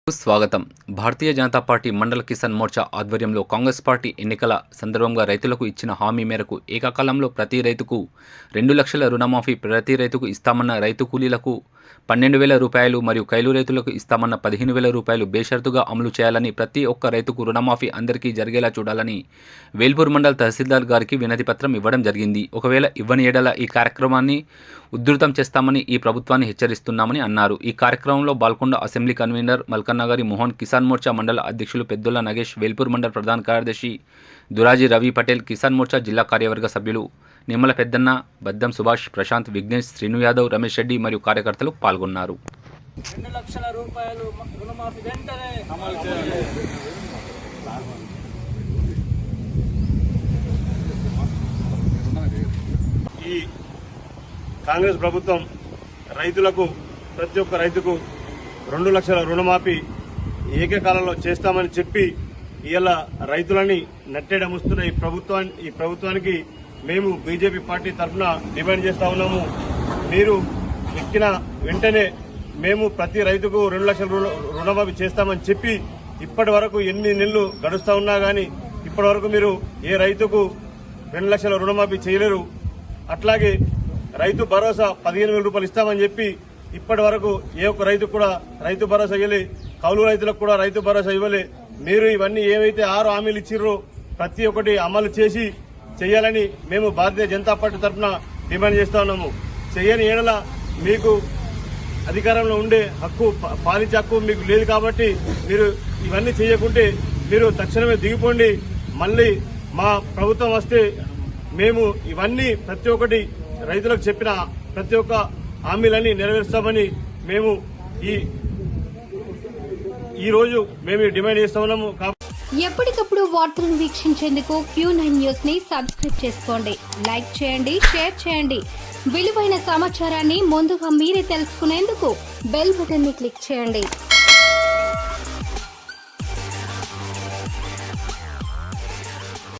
స్వాగతం. భారతీయ జనతా పార్టీ మండల కిసాన్ మోర్చా ఆధ్వర్యంలో కాంగ్రెస్ పార్టీ ఎన్నికల సందర్భంగా రైతులకు ఇచ్చిన హామీ మేరకు ఏకకాలంలో ప్రతి రైతుకు 2 లక్షల రుణమాఫీ ప్రతి రైతుకు ఇస్తామన్న, రైతు కూలీలకు 12,000 రూపాయలు మరియు కైలు రైతులకు ఇస్తామన్న 15,000 రూపాయలు బేషరతుగా అమలు చేయాలని, ప్రతి ఒక్క రైతుకు రుణమాఫీ అందరికీ జరిగేలా చూడాలని వేల్పూర్ మండల్ తహసీల్దార్ గారికి వినతి పత్రం ఇవ్వడం జరిగింది. ఒకవేళ ఇవ్వని ఎడల ఈ కార్యక్రమాన్ని ఉధృతం చేస్తామని ఈ ప్రభుత్వాన్ని హెచ్చరిస్తున్నామని అన్నారు. ఈ కార్యక్రమంలో బాల్కొండ అసెంబ్లీ కన్వీనర్ మల్కన్నగారి మోహన్, కిసాన్ మోర్చా మండల అధ్యక్షులు పెద్దొల్ల నగేష్, వేల్పూర్ మండల ప్రధాన కార్యదర్శి దురాజీ రవి పటేల్, కిసాన్ మోర్చా జిల్లా కార్యవర్గ సభ్యులు నిమ్మల పెద్దన్న, బద్దం సుభాష్, ప్రశాంత్, విఘ్నేష్, శ్రీను యాదవ్, రమేష్ రెడ్డి మరియు కార్యకర్తలు పాల్గొన్నారు. 2 లక్షల రూపాయలు రుణమాఫీ వెంటనే అమలు చేయాలి. ఈ కాంగ్రెస్ ప్రభుత్వం రైతులకు, ప్రతి ఒక్క రైతుకు 2 లక్షల రుణమాఫీ ఏకకాలంలో చేస్తామని చెప్పి ఇలా రైతులని నట్టేడముస్తున్న ఈ ప్రభుత్వానికి మేము బీజేపీ పార్టీ తరఫున డిమాండ్ చేస్తా ఉన్నాము. మీరు ఎక్కిన వెంటనే మేము ప్రతి రైతుకు 2 లక్షల రుణమాఫీ చేస్తామని చెప్పి ఇప్పటి వరకు 8 నెలలు గడుస్తా ఉన్నా గానీ ఇప్పటి వరకు మీరు ఏ రైతుకు 2 లక్షల రుణమాఫీ చేయలేరు. అట్లాగే రైతు భరోసా 15,000 రూపాయలు ఇస్తామని చెప్పి ఇప్పటి వరకు ఏ ఒక్క రైతుకు కూడా రైతు భరోసా ఇవ్వలే. కౌలు రైతులకు కూడా రైతు భరోసా ఇవ్వలే. మీరు ఇవన్నీ ఏవైతే 6 హామీలు ఇచ్చిర్రో ప్రతి ఒక్కటి అమలు చేయాలని మేము భారతీయ జనతా పార్టీ తరఫున డిమాండ్ చేస్తా ఉన్నాము. చేయని ఏడల మీకు అధికారంలో ఉండే హక్కు, పాలించే హక్కు మీకు లేదు. కాబట్టి మీరు ఇవన్నీ చేయకుంటే మీరు తక్షణమే దిగిపోండి. మళ్ళీ మా ప్రభుత్వం వస్తే మేము ఇవన్నీ ప్రతి ఒక్కటి రైతులకు చెప్పిన ప్రతి ఒక్క హామీలన్నీ నెరవేరుస్తామని మేము ఈ రోజు మేము డిమాండ్ చేస్తా ఉన్నాము. ఎప్పటికప్పుడు వార్తలను వీక్షించేందుకు Q9 న్యూస్ ని సబ్స్క్రైబ్ చేసుకోండి, లైక్ చేయండి, షేర్ చేయండి. విలువైన సమాచారాన్ని ముందుగా మీరే తెలుసుకునేందుకు బెల్ బటన్ ని క్లిక్ చేయండి.